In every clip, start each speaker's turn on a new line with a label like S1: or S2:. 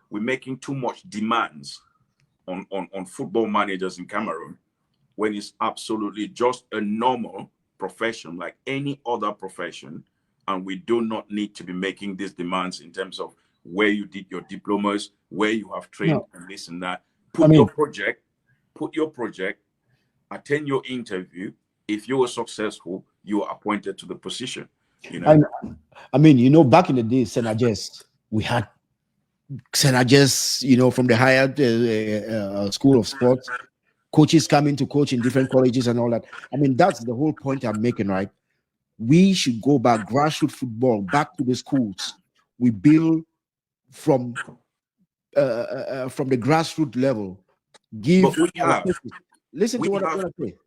S1: we're making too much demands on football managers in Cameroon when it's absolutely just a normal profession like any other profession. And we do not need to be making these demands in terms of where you did your diplomas, where you have trained,
S2: No,
S1: and this and that.
S2: I
S1: Put
S2: mean,
S1: your project, attend your interview. If you were successful, you are appointed to the position. You
S2: I,
S1: know,
S2: I mean, back in the day, Senajes, we had Senajes, from the higher school of sports, coaches coming to coach in different colleges and all that. I mean, that's the whole point I'm making, right? We should go back, grassroots football, back to the schools. We build from from the grassroots level.
S1: but
S2: Give our coaches. Listen
S1: we
S2: to what I'm
S1: have
S2: going to say.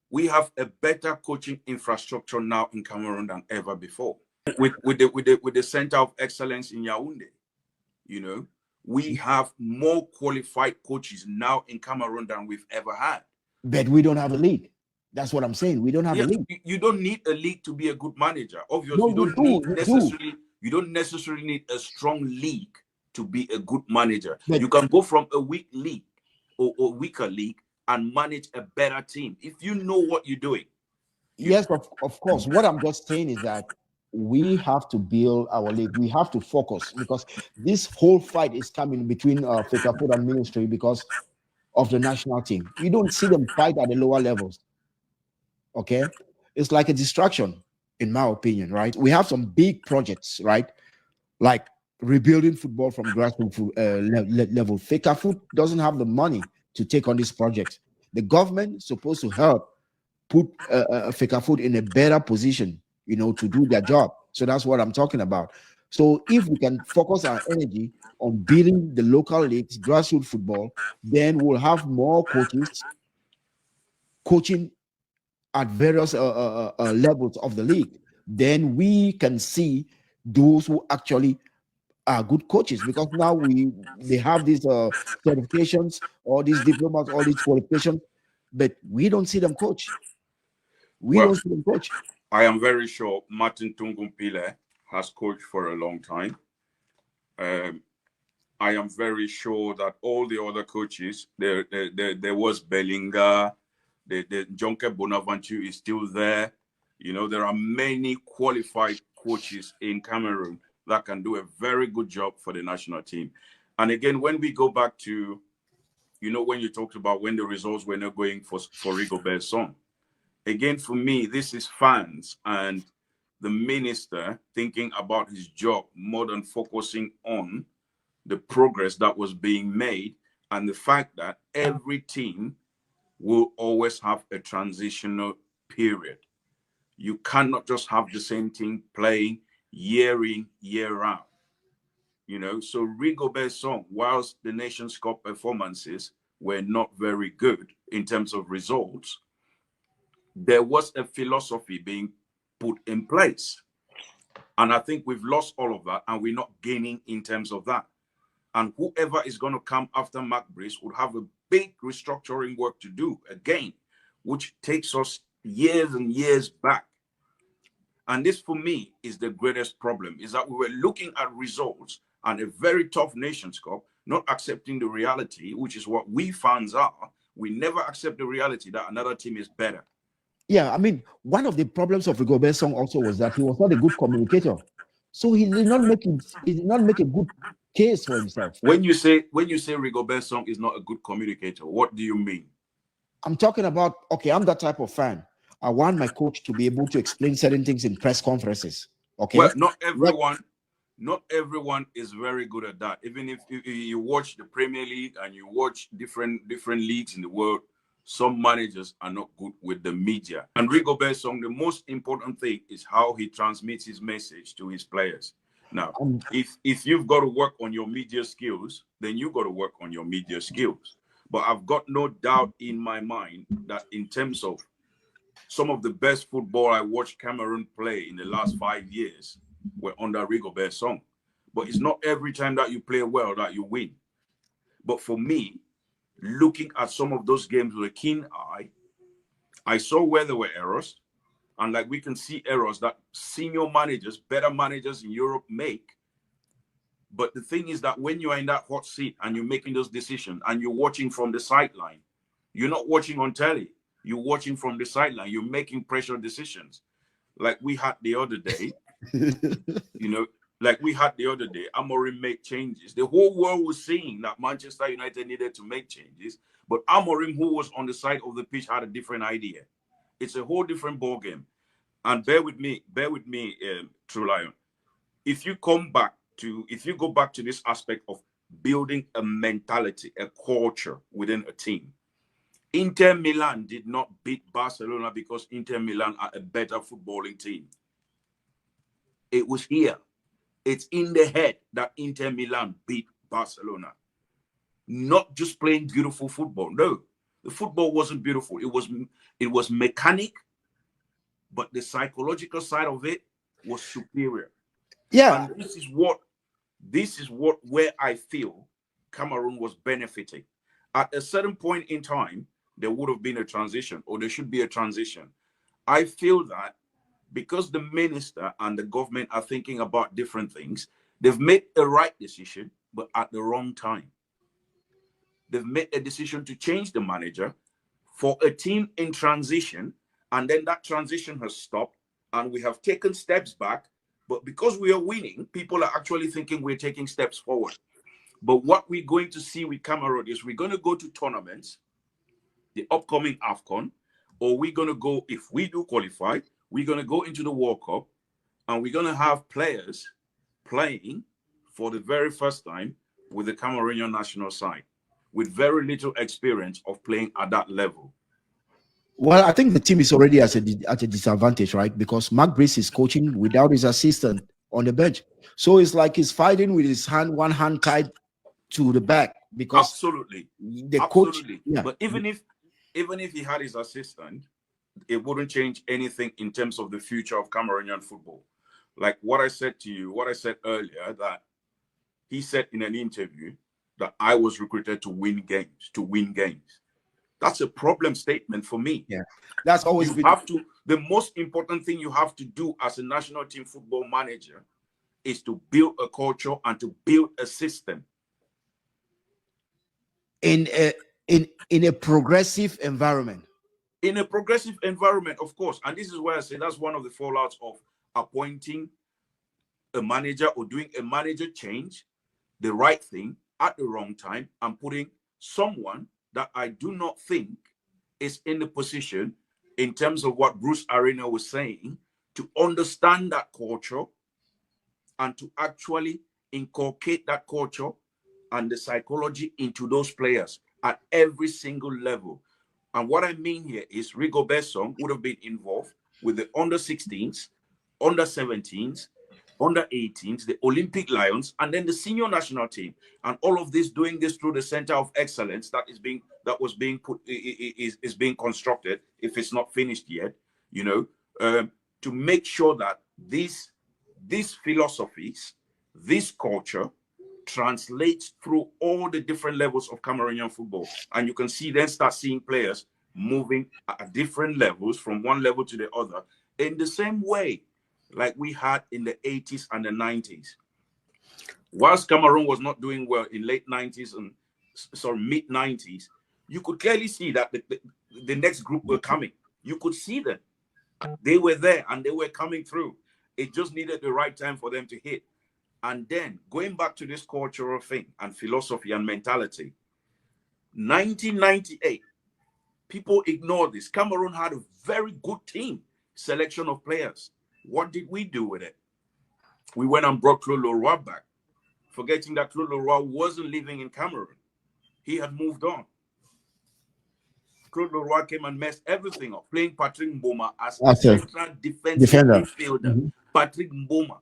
S1: we have a better coaching infrastructure now in Cameroon than ever before. With the Center of Excellence in Yaoundé, you know, we have more qualified coaches now in Cameroon than we've ever had.
S2: But we don't have a league. That's what I'm saying. We don't have a
S1: Yeah,
S2: league.
S1: you don't need a league to be a good manager.
S2: No,
S1: Obviously,
S2: you do. You do.
S1: you don't necessarily need a strong league to be a good manager.
S2: But
S1: You can go from a weak league or weaker league and manage a better team if you know what you're doing.
S2: yes, of course. What I'm just saying is that we have to build our league. We have to focus because this whole fight is coming between Fecafoot and Ministry because of the national team. You don't see them fight at the lower levels. Okay, it's like a distraction, in my opinion. Right? We have some big projects, right? Like rebuilding football from grassroots level. Fecafoot doesn't have the money to take on this project. The government is supposed to help put Fecafoot in a better position, to do their job. So that's what I'm talking about. So if we can focus our energy on building the local leagues, grassroots football, then we'll have more coaches coaching at various levels of the league. Then we can see those who actually are good coaches because now they have these certifications, all these diplomas, all these qualifications, but we don't see them coach. We
S1: Well,
S2: don't see them coach.
S1: I am very sure Martin Tungumpile has coached for a long time. I am very sure that all the other coaches, there was Bellinga, the Jonke Bonaventure is still there. There are many qualified coaches in Cameroon that can do a very good job for the national team. And again, when we go back to, when you talked about when the results were not going for Rigobert's song, again, for me, this is fans and the minister thinking about his job more than focusing on the progress that was being made and the fact that every team will always have a transitional period. You cannot just have the same team playing year in, year out. So Rigobert's song, whilst the Nations Cup performances were not very good in terms of results, there was a philosophy being put in place. And I think we've lost all of that and we're not gaining in terms of that. And whoever is going to come after Mark Brice would have a big restructuring work to do again, which takes us years and years back. And this, for me, is the greatest problem, is that we were looking at results and a very tough Nations Cup, not accepting the reality, which is what we fans are. We never accept the reality that another team is better.
S2: Yeah, I mean, one of the problems of Rigobert's song also was that he was not a good communicator. So he did not make a good case for himself.
S1: When you say Rigobert's song is not a good communicator, what do you mean?
S2: I'm talking about, okay, I'm that type of fan. I want my coach to be able to explain certain things in press conferences. Okay.
S1: Well, not everyone is very good at that. Even if you watch the Premier League and you watch different leagues in the world, some managers are not good with the media. And Rigobert's song, the most important thing is how he transmits his message to his players. Now, if you've got to work on your media skills, then you got to work on your media skills. But I've got no doubt in my mind that in terms of some of the best football I watched Cameroon play in the last 5 years were under Rigobert's song. But it's not every time that you play well that you win. But for me, looking at some of those games with a keen eye, I saw where there were errors. And like we can see errors that senior managers, better managers in Europe make. But the thing is that when you are in that hot seat and you're making those decisions and you're watching from the sideline, you're not watching on telly. You're watching from the sideline. You're making pressure decisions. Like we had the other day, Amorim made changes. The whole world was saying that Manchester United needed to make changes. But Amorim, who was on the side of the pitch, had a different idea. It's a whole different ballgame. And bear with me, True Lion. If you go back to this aspect of building a mentality, a culture within a team, Inter Milan did not beat Barcelona because Inter Milan are a better footballing team. It was here. It's in the head that Inter Milan beat Barcelona. Not just playing beautiful football. No, the football wasn't beautiful. It was mechanic, but the psychological side of it was superior.
S2: Yeah.
S1: And this is where I feel Cameroon was benefiting. At a certain point in time, there would have been a transition, or there should be a transition. I feel that because the minister and the government are thinking about different things, they've made the right decision, but at the wrong time. They've made a decision to change the manager for a team in transition, and then that transition has stopped, and we have taken steps back. But because we are winning, people are actually thinking we're taking steps forward. But what we're going to see with Cameroon is we're going to go to tournaments, the upcoming AFCON, or we're going to go, if we do qualify, we're going to go into the World Cup, and we're going to have players playing for the very first time with the Cameroonian national side, with very little experience of playing at that level.
S2: Well, I think the team is already at a disadvantage, right? Because Mark Brice is coaching without his assistant on the bench. So it's like he's fighting with his one hand tied to the back, because
S1: absolutely
S2: the coach. Yeah.
S1: But even if he had his assistant, it wouldn't change anything in terms of the future of Cameroonian football. Like what I said earlier, that he said in an interview that I was recruited to win games. That's a problem statement for me.
S2: Yeah, that's always been
S1: the most important thing you have to do as a national team football manager is to build a culture and to build a system
S2: in a progressive environment.
S1: In a progressive environment, of course. And this is why I say that's one of the fallouts of appointing a manager or doing a manager change, the right thing at the wrong time, and putting someone that I do not think is in the position, in terms of what Bruce Arena was saying, to understand that culture and to actually inculcate that culture and the psychology into those players at every single level. And what I mean here is Rigobert Song would have been involved with the under-16s, under-17s, under-18s, the Olympic Lions, and then the senior national team. And all of this, doing this through the Center of Excellence is being constructed, if it's not finished yet, to make sure that these philosophies, this culture, translates through all the different levels of Cameroonian football. And you can start seeing players moving at different levels from one level to the other in the same way like we had in the 80s and the 90s. Whilst Cameroon was not doing well in late 90s and mid 90s, you could clearly see that the next group were coming. You could see them. They were there and they were coming through. It just needed the right time for them to hit. And then going back to this cultural thing and philosophy and mentality, 1998, people ignore this. Cameroon had a very good team, selection of players. What did we do with it? We went and brought Claude Leroy back, forgetting that Claude Leroy wasn't living in Cameroon. He had moved on. Claude Leroy came and messed everything up, playing Patrick Mboma as a central defensive midfielder. Mm-hmm. Patrick Mboma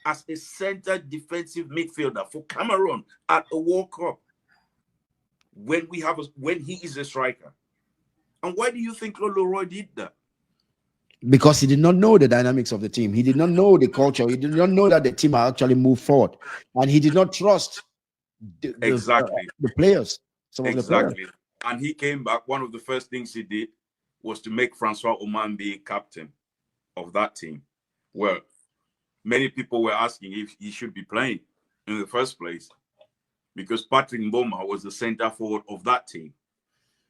S1: as a center defensive midfielder for Cameroon at a World Cup when he is a striker. And why do you think Claude Leroy did that?
S2: Because he did not know the dynamics of the team. He did not know the culture. He did not know that the team actually moved forward. And he did not trust the players.
S1: Exactly. And he came back. One of the first things he did was to make Francois Oman be captain of that team. Well, many people were asking if he should be playing. in the first place, because Patrick Mboma was the center forward of that team.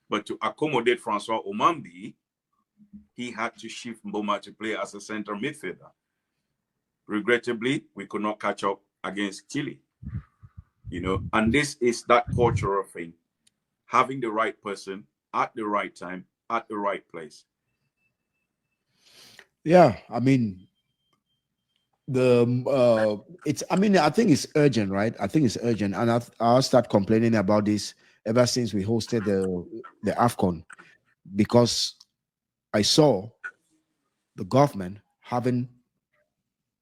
S1: But to accommodate Francois Omambi, he had to shift Mboma to play as a center midfielder. Regrettably, we could not catch up against Chile. You know, and this is that cultural thing. Having the right person at the right time, at the right place.
S2: Yeah, I mean, I think it's urgent, right? I think it's urgent, and I'll start complaining about this ever since we hosted the AFCON, because I saw the government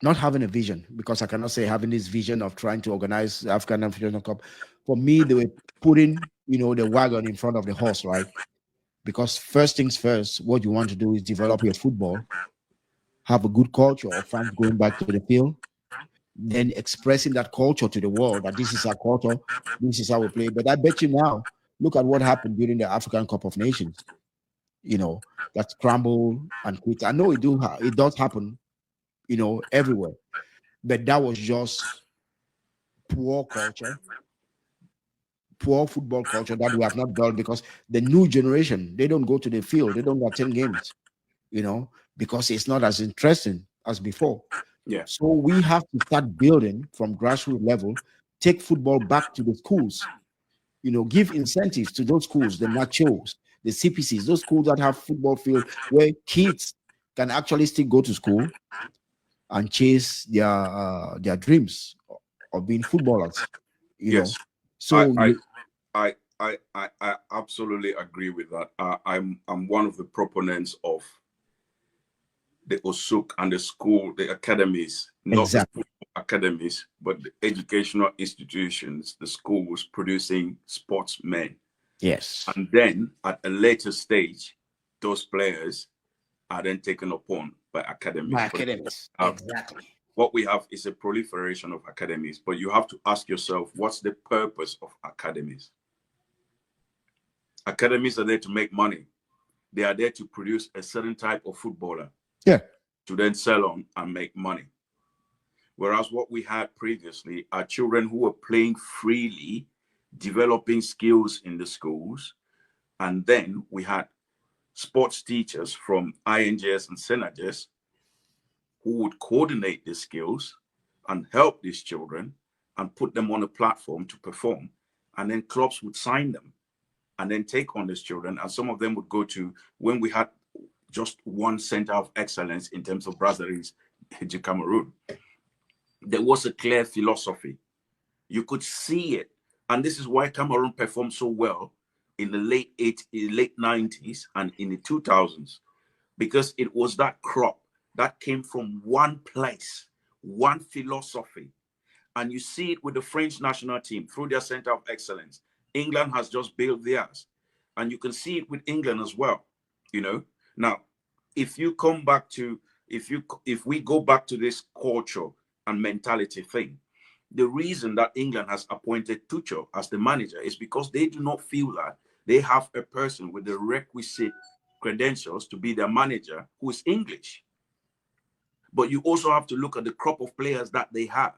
S2: not having a vision, because I cannot say having this vision of trying to organize the African National Cup. For me, they were putting, the wagon in front of the horse, right? Because first things first, what you want to do is develop your football, have a good culture of fans going back to the field, then expressing that culture to the world, that this is our culture, this is how we play. But I bet you now, look at what happened during the African Cup of Nations. That scramble and quit. I know it does happen, everywhere. But that was just poor culture, poor football culture that we have not built, because the new generation, they don't go to the field, they don't attend games, because it's not as interesting as before.
S1: Yeah.
S2: So we have to start building from grassroots level, take football back to the schools, give incentives to those schools, the nachos, the CPCs, those schools that have football field where kids can actually still go to school and chase their dreams of being footballers.
S1: Yes.
S2: So
S1: I absolutely agree with that. I'm one of the proponents of the OSUK and the school, the academies, not
S2: exactly.
S1: the academies, but the educational institutions, the schools producing sportsmen.
S2: Yes.
S1: And then at a later stage, those players are then taken upon by academies.
S2: Exactly.
S1: What we have is a proliferation of academies, but you have to ask yourself, what's the purpose of academies? Academies are there to make money. They are there to produce a certain type of footballer.
S2: Yeah.
S1: To then sell on and make money. Whereas what we had previously are children who were playing freely, developing skills in the schools. And then we had sports teachers from INJS and SENAJS who would coordinate the skills and help these children and put them on a platform to perform. And then clubs would sign them and then take on these children. And some of them would go to, when we had just one center of excellence in terms of brasseries in Cameroon, there was a clear philosophy. You could see it. And this is why Cameroon performed so well in the late 90s and in the 2000s, because it was that crop that came from one place, one philosophy. And you see it with the French national team through their center of excellence. England has just built theirs. And you can see it with England as well, Now, if you come back to, if we go back to this culture and mentality thing, the reason that England has appointed Tuchel as the manager is because they do not feel that they have a person with the requisite credentials to be their manager who is English. But you also have to look at the crop of players that they have.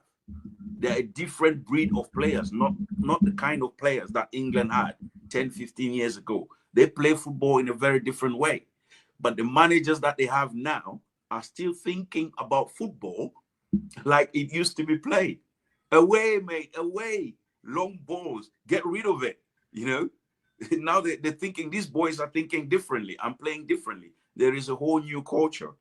S1: They're a different breed of players, not the kind of players that England had 10, 15 years ago. They play football in a very different way. But the managers that they have now are still thinking about football like it used to be played. Away, mate, away. Long balls, get rid of it, Now they're thinking, these boys are thinking differently. I'm playing differently. There is a whole new culture.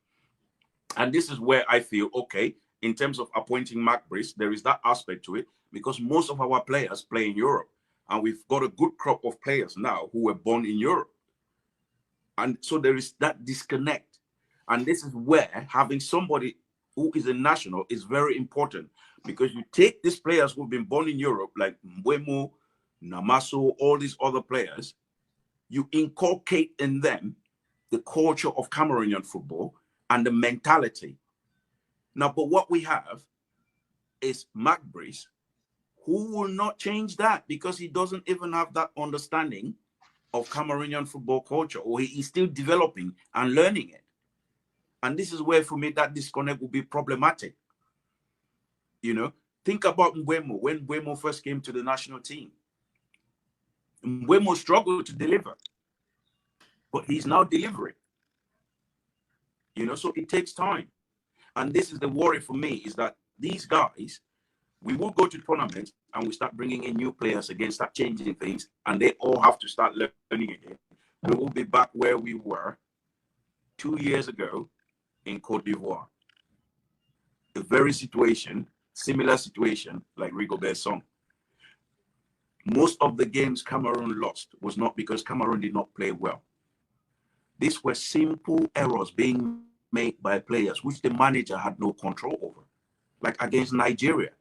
S1: And this is where I feel, okay, in terms of appointing Mark Brice, there is that aspect to it, because most of our players play in Europe. And we've got a good crop of players now who were born in Europe. And so there is that disconnect. And this is where having somebody who is a national is very important, because you take these players who've been born in Europe, like Mbeumo, Namaso, all these other players, you inculcate in them the culture of Cameroonian football and the mentality. Now, but what we have is Mark Brice, who will not change that because he doesn't even have that understanding of Cameroonian football culture, or he is still developing and learning it. And this is where, for me, that disconnect will be problematic. Think about Mbeumo when Mbeumo first came to the national team. Mbeumo struggled to deliver, but he's now delivering. You know, so it takes time. And this is the worry for me, is that these guys, we will go to tournaments and we start bringing in new players again, start changing things, and they all have to start learning again. We will be back where we were 2 years ago in Cote d'Ivoire. A very similar situation like Rigobert Song. Most of the games Cameroon lost was not because Cameroon did not play well. These were simple errors being made by players which the manager had no control over. Like against Nigeria.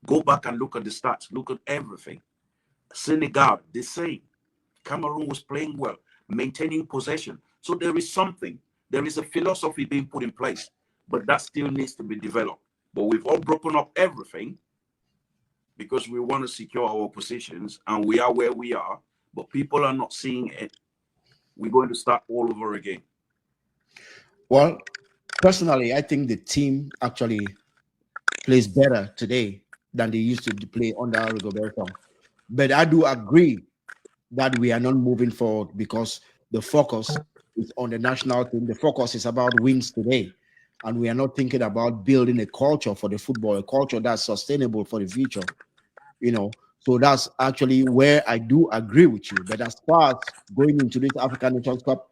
S1: Go back and look at the stats. Look at everything. Senegal, the same. Cameroon was playing well, maintaining possession. So there is something. There is a philosophy being put in place. But that still needs to be developed. But we've all broken up everything because we want to secure our positions, and we are where we are, but people are not seeing it. We're going to start all over again.
S2: Well, personally, I think the team actually plays better today than they used to play under Rigobert Song. But I do agree that we are not moving forward because the focus is on the national team. The focus is about wins today. And we are not thinking about building a culture for the football, a culture that's sustainable for the future. You know, so that's actually where I do agree with you. But as far as going into this African Nations Cup,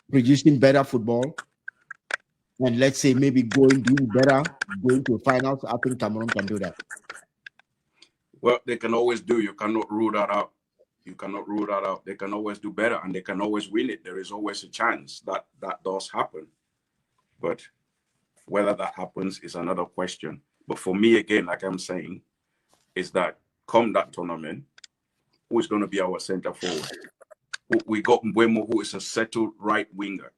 S2: producing better football, and let's say maybe doing better, going to finals, I think Cameroon can do that.
S1: Well, they can always do. You cannot rule that out. You cannot rule that out. They can always do better, and they can always win it. There is always a chance that that does happen. But whether that happens is another question. But for me, again, like I'm saying, is that come that tournament, who is going to be our center forward? We got Mbeumo, who is a settled right winger,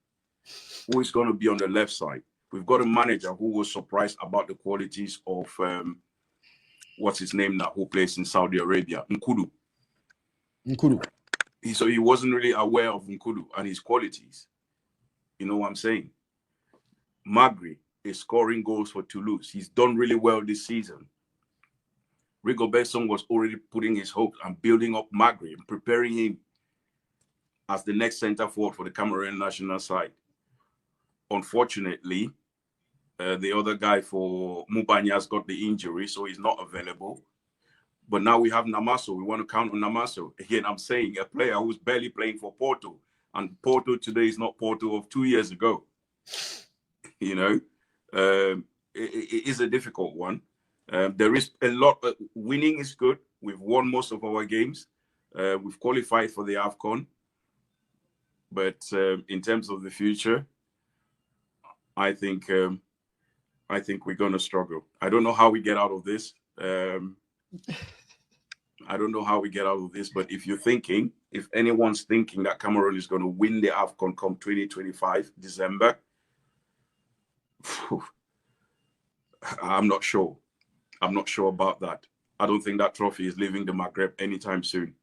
S1: who is going to be on the left side. We've got a manager who was surprised about the qualities of what's his name now, who plays in Saudi Arabia, Nkudu. So he wasn't really aware of Nkudu and his qualities. You know what I'm saying? Magri is scoring goals for Toulouse. He's done really well this season. Rigobert Song was already putting his hopes and building up Magri and preparing him as the next center forward for the Cameroon national side. Unfortunately, the other guy for Mubanyas got the injury, so he's not available. But now we have Namaso. We want to count on Namaso. Again, I'm saying a player who's barely playing for Porto. And Porto today is not Porto of 2 years ago. You know, it is a difficult one. There is a lot. Winning is good. We've won most of our games. We've qualified for the AFCON. But in terms of the future, I think we're going to struggle. I don't know how we get out of this. I don't know how we get out of this. But if anyone's thinking that Cameroon is going to win the AFCON come 2025, December, I'm not sure. I'm not sure about that. I don't think that trophy is leaving the Maghreb anytime soon.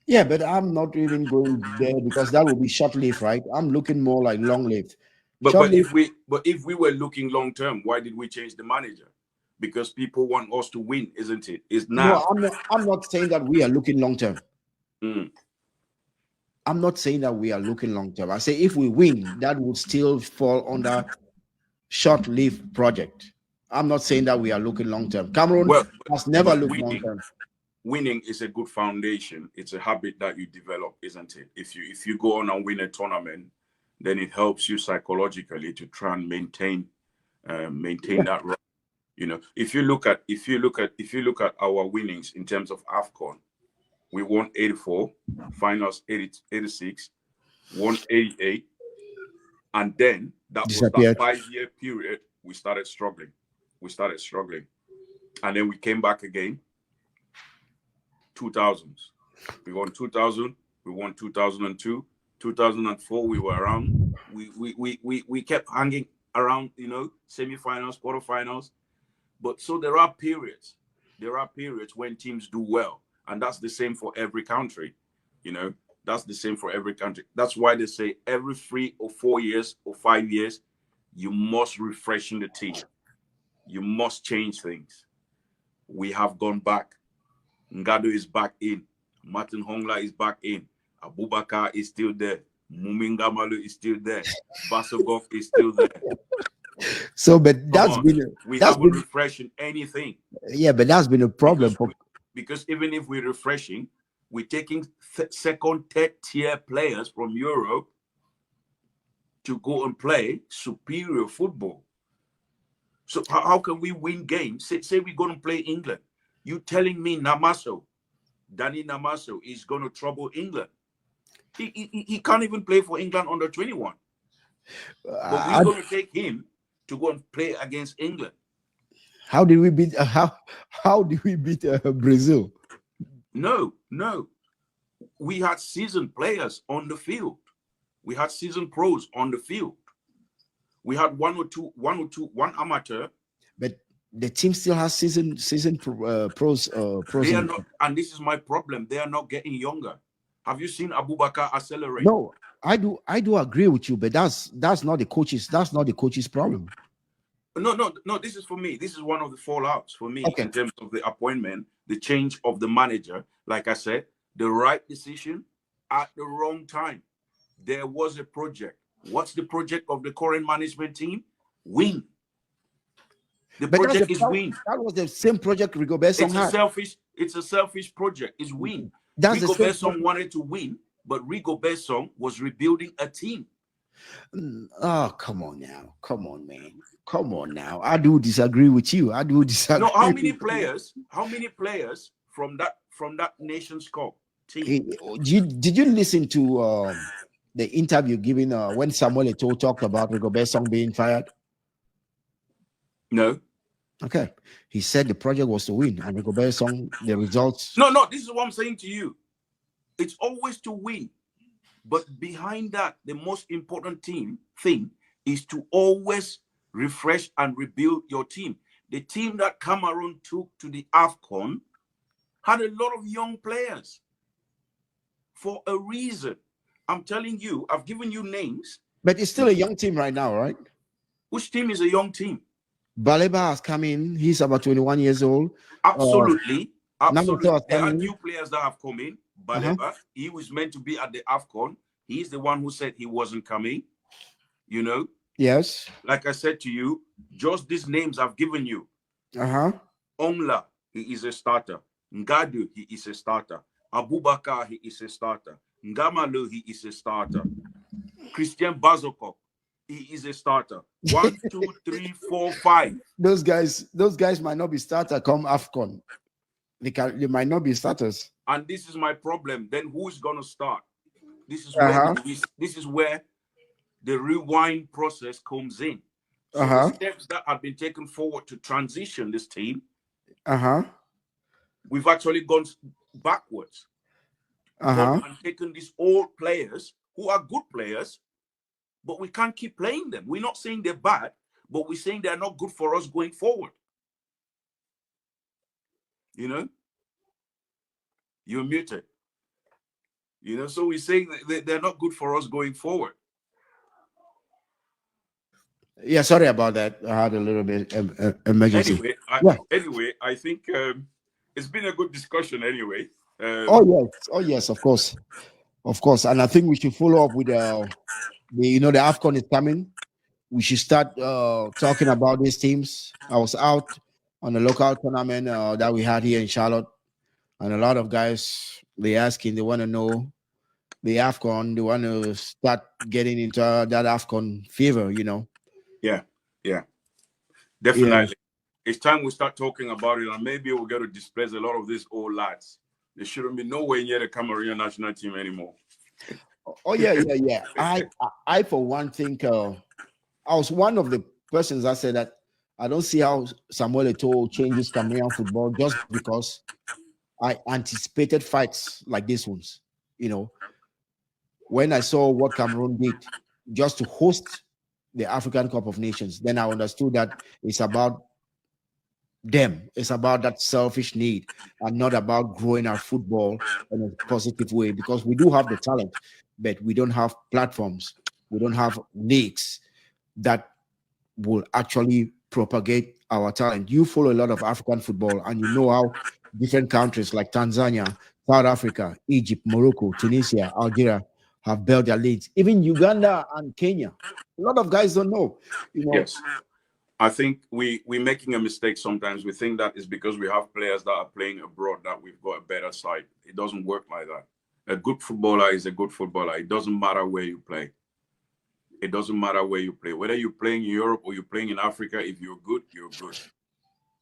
S2: Yeah, but I'm not even going there because that will be short-lived, right? I'm looking more like long-lived.
S1: But if we were looking long-term, why did we change the manager? Because people want us to win, isn't it? It's now.
S2: No, I'm not saying that we are looking long-term. I'm not saying that we are looking long-term. I say if we win, that would still fall under short-lived project. I'm not saying that we are looking long-term. Cameroon has never looked long-term.
S1: Winning is a good foundation. It's a habit that you develop, isn't it? If you go on and win a tournament, then it helps you psychologically to try and maintain that run. You know, if you look at our winnings in terms of AFCON, we won 84, finals 86, won 88, and then that was that 5-year period we started struggling. And then we came back again. 2000s. We won 2000, we won 2002, 2004 we were around. We kept hanging around, you know, semi-finals, quarterfinals. But so there are periods when teams do well, and that's the same for every country. You know, that's the same for every country. That's why they say every 3 or 4 years or 5 years you must refresh in the team. You must change things. We have gone back. Ngado is back in. Martin Hongla is back in. Abubakar is still there. Muminga Malu is still there. Basogov is still there.
S2: So, but
S1: we haven't refreshing anything.
S2: Yeah, but that's been a problem.
S1: Because even if we're refreshing, we're taking second, third tier players from Europe to go and play superior football. So how can we win games? Say we're going to play England. You telling me Danny Namaso is going to trouble England? He can't even play for England under 21. But we're going to take him to go and play against England.
S2: How did we beat Brazil?
S1: No. We had seasoned players on the field. We had seasoned pros on the field. We had one amateur.
S2: But the team still has seasoned pros.
S1: They are not, and this is my problem. They are not getting younger. Have you seen Abubakar accelerate?
S2: No, I do agree with you, but that's not the coaches. That's not the coach's problem.
S1: No. This is for me. This is one of the fallouts for me in terms of the appointment, the change of the manager. Like I said, the right decision at the wrong time. There was a project. What's the project of the current management team? Win. The project is win.
S2: That was the same project Rigobert Song had.
S1: It's a selfish project. It's win.
S2: That's
S1: Rigobert Song wanted to win, but Rigobert Song was rebuilding a team.
S2: Oh, come on now. Come on, man. Come on now. I do disagree with you.
S1: No, how many players from that Nations Cup team?
S2: Did you listen to the interview given when Samuel Eto'o talked about Rigobert Song being fired?
S1: No.
S2: Okay. He said the project was to win, and Rigobert Song, the results.
S1: No, this is what I'm saying to you. It's always to win. But behind that, the most important thing is to always refresh and rebuild your team. The team that Cameroon took to the AFCON had a lot of young players for a reason. I'm telling you, I've given you names.
S2: But it's still a young team right now, right?
S1: Which team is a young team?
S2: Baleba has come in. He's about 21 years old.
S1: Absolutely. There are new players that have come in. Baleba, he was meant to be at the AFCON. He's the one who said he wasn't coming. You know?
S2: Yes.
S1: Like I said to you, just these names I've given you. Ongla, he is a starter. Ngadu, he is a starter. Abubakar, he is a starter. Ngamalu, he is a starter. Christian Bazokok, he is a starter. 1, 2, 3, 4, 5.
S2: Those guys might not be starter come AFCON. They might not be starters.
S1: And this is my problem. Then who is gonna start? This is where the rewind process comes in. So the steps that have been taken forward to transition this team, we've actually gone backwards. And taken these old players who are good players, but we can't keep playing them. We're not saying they're bad, but we're saying they're not good for us going forward. You know? You're muted. You know, so we're saying that they're not good for us going forward.
S2: Yeah, sorry about that. I had a little bit emergency.
S1: Anyway, I think it's been a good discussion anyway.
S2: Oh yes, of course. And I think we should follow up with the AFCON is coming. We should start talking about these teams. I was out on a local tournament that we had here in Charlotte, and a lot of guys they want to know the AFCON. They want to start getting into that AFCON fever, you know.
S1: Yeah, definitely. Yeah. It's time we start talking about it, and maybe we'll get to displace a lot of these old lads. They shouldn't be nowhere near the Cameroon national team anymore.
S2: Oh yeah. I for one think I was one of the persons that said that I don't see how Samuel Eto'o changes Cameroon football just because I anticipated fights like these ones. You know, when I saw what Cameroon did just to host the African Cup of Nations, then I understood that it's about them. It's about that selfish need and not about growing our football in a positive way, because we do have the talent, but we don't have platforms. We don't have leagues that will actually propagate our talent. You follow a lot of African football, and you know how different countries like Tanzania, South Africa, Egypt, Morocco, Tunisia, Algeria have built their leagues. Even Uganda and Kenya. A lot of guys don't know. You know.
S1: Yes. I think we're making a mistake sometimes. We think that is because we have players that are playing abroad that we've got a better side. It doesn't work like that. A good footballer is a good footballer. It doesn't matter where you play. It doesn't matter where you play. Whether you're playing in Europe or you're playing in Africa, if you're good, you're good.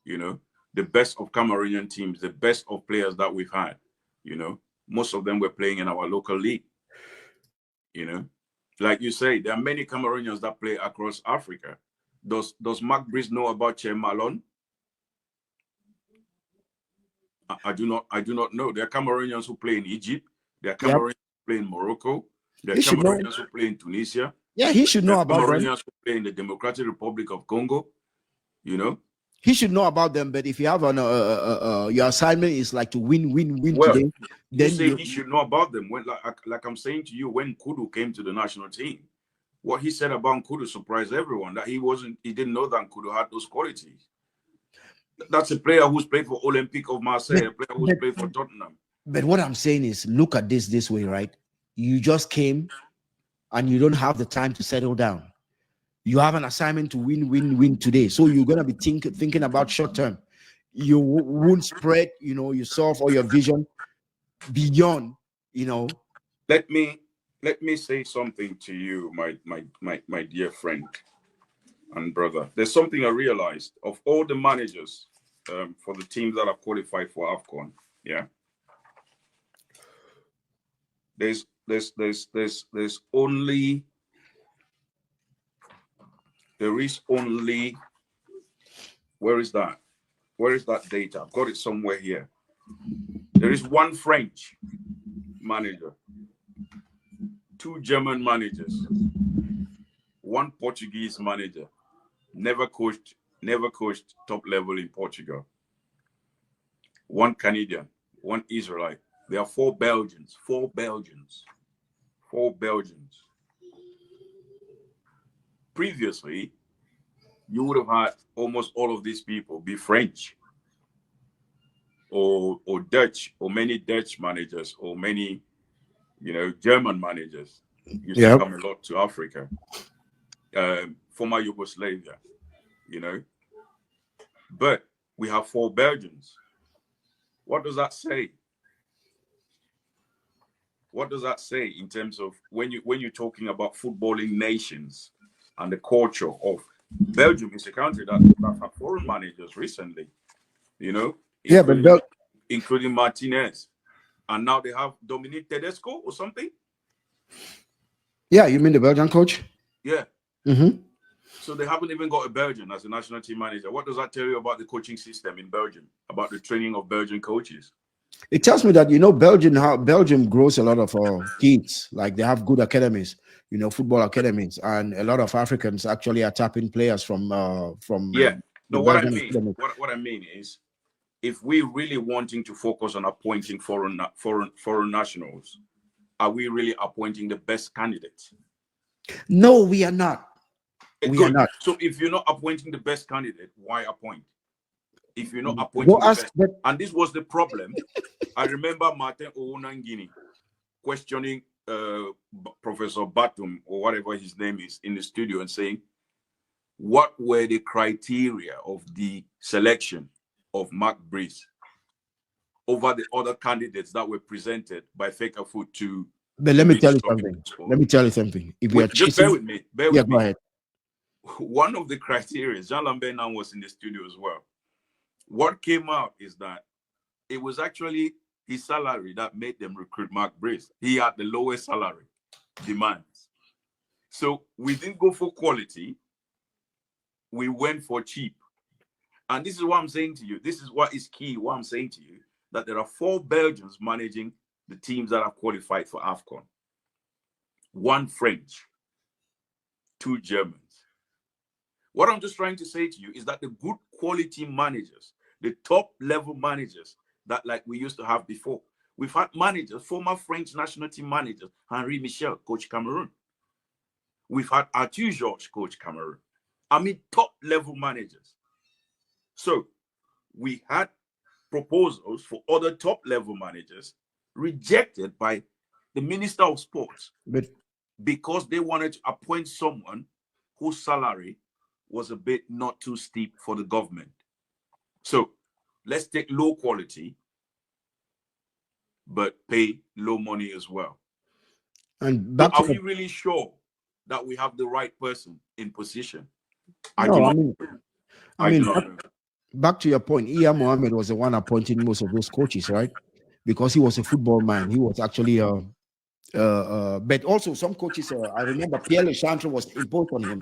S1: You know, the best of Cameroonian teams, the best of players that we've had, you know, most of them were playing in our local league. You know, like you say, there are many Cameroonians that play across Africa. Does Mark Breeze know about Che Malone? I do not know. There are Cameroonians who play in Egypt. There are Cameroonians who play in Morocco. There are Cameroonians who play in Tunisia.
S2: Yeah, he should know about them.
S1: Cameroonians who play in the Democratic Republic of Congo. You know,
S2: he should know about them. But if you have an your assignment is like to win today,
S1: then he should know about them. When like I'm saying to you, when Kudu came to the national team, what he said about Kudu surprised everyone. That he didn't know that Kudu had those qualities. That's a player who's played for Olympique of Marseille, a player who's played for Tottenham.
S2: But what I'm saying is, look at this way, right? You just came, and you don't have the time to settle down. You have an assignment to win today, so you're gonna be thinking about short term. You won't spread, you know, yourself or your vision beyond, you know.
S1: Let me say something to you, my dear friend and brother. There's something I realized of all the managers for the teams that are qualified for AFCON. Yeah. There's only where is that? Where is that data? I've got it somewhere here. There is one French manager, 2 German managers, 1 Portuguese manager, never coached top level in Portugal, 1 Canadian, 1 Israelite. There are 4 Belgians. Previously, you would have had almost all of these people be French or Dutch, or many Dutch managers, or many, you know, German managers used to come a lot to Africa, former Yugoslavia, you know. But we have 4 Belgians. What does that say? What does that say in terms of when you're talking about footballing nations and the culture of Belgium? Is a country that had foreign managers recently, you know, including Martinez, and now they have Dominique Tedesco or something.
S2: Yeah, you mean the Belgian coach?
S1: Yeah. So they haven't even got a Belgian as a national team manager. What does that tell you about the coaching system in Belgium, about the training of Belgian coaches?
S2: It tells me that, you know, Belgium grows a lot of kids. Like, they have good academies, you know, football academies, and a lot of Africans actually are tapping players from.
S1: Yeah. No, what I mean is, if we're really wanting to focus on appointing foreign nationals, are we really appointing the best candidates?
S2: No, we are not. We are not.
S1: So if you're not appointing the best candidate, why appoint? If you're not appointing the best, and this was the problem. I remember Martin Owunangini questioning Professor Batum, or whatever his name is, in the studio, and saying, what were the criteria of the selection of Mark Breeze over the other candidates that were presented by Fecafoot to?
S2: But let me tell you something. If you are
S1: just bear with me.
S2: Go ahead.
S1: One of the criteria, Jean Lambert now was in the studio as well. What came out is that it was actually his salary that made them recruit Mark Breeze. He had the lowest salary demands. So we didn't go for quality. We went for cheap. And this is what I'm saying to you. This is what is key. What I'm saying to you, that there are 4 Belgians managing the teams that are qualified for AFCON. 1 French, 2 Germans. What I'm just trying to say to you is that the good quality managers, the top level managers that like we used to have before, we've had managers, former French national team managers, Henri Michel, coach Cameroon. We've had Arthur Georges, coach Cameroon. I mean, top level managers. So we had proposals for other top level managers rejected by the Minister of Sports because they wanted to appoint someone whose salary was a bit not too steep for the government. So let's take low quality, but pay low money as well.
S2: And
S1: So are we really sure that we have the right person in position? I mean,
S2: back to your point, Iya Mohammed was the one appointing most of those coaches, right? Because he was a football man. He was actually but also some coaches. I remember Pierre Lechantre was imposed on him.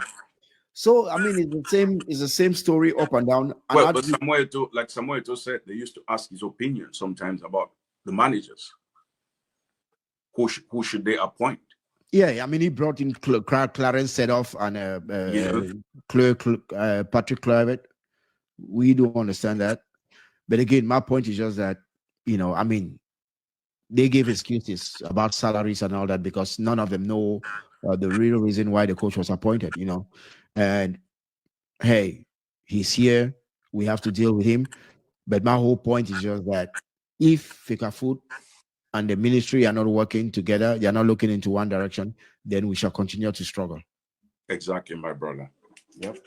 S2: So I mean, it's the same story up and down. And
S1: well, but Samuel Eto'o said, they used to ask his opinion sometimes about the managers. Who should they appoint?
S2: Yeah, I mean, he brought in Clarence Sedoff and Patrick Kluivert. We don't understand that. But again, my point is just that, I mean, they gave excuses about salaries and all that because none of them know the real reason why the coach was appointed, And hey, he's here. We have to deal with him. But my whole point is just that if Fecafoot and the ministry are not working together, they are not looking into one direction, then we shall continue to struggle.
S1: Exactly, my brother.
S2: Yep.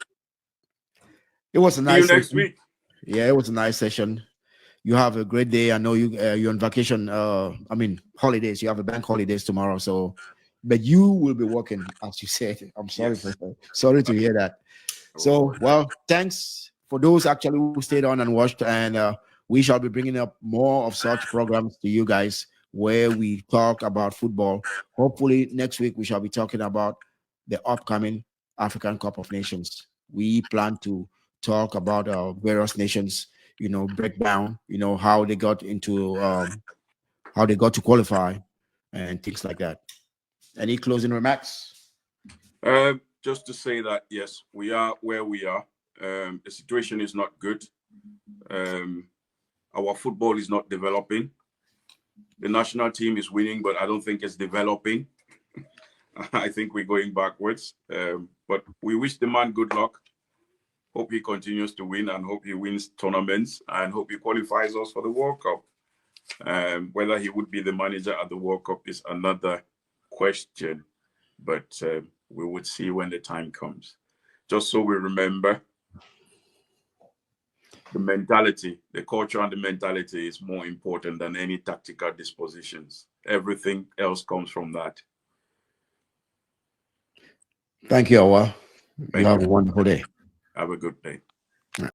S2: It was a nice
S1: session. Next week.
S2: Yeah, it was a nice session. You have a great day. I know you're on vacation. I mean, holidays. You have a bank holidays tomorrow. So, but you will be working, as you said. I'm sorry sorry to hear that. So, well, thanks for those actually who stayed on and watched. And we shall be bringing up more of such programs to you guys where we talk about football. Hopefully, next week we shall be talking about the upcoming African Cup of Nations. We plan to talk about various nations, break down, how they got into, how they got to qualify and things like that. Any closing remarks?
S1: Just to say that, yes, we are where we are. The situation is not good. Our football is not developing. The national team is winning, but I don't think it's developing. I think we're going backwards. But we wish the man good luck. Hope he continues to win and hope he wins tournaments and hope he qualifies us for the World Cup. Whether he would be the manager at the World Cup is another question, but we would see when the time comes. Just so we remember, the mentality, the culture and the mentality is more important than any tactical dispositions. Everything else comes from that.
S2: Thank you, Awa. You have a wonderful day.
S1: Have a good day.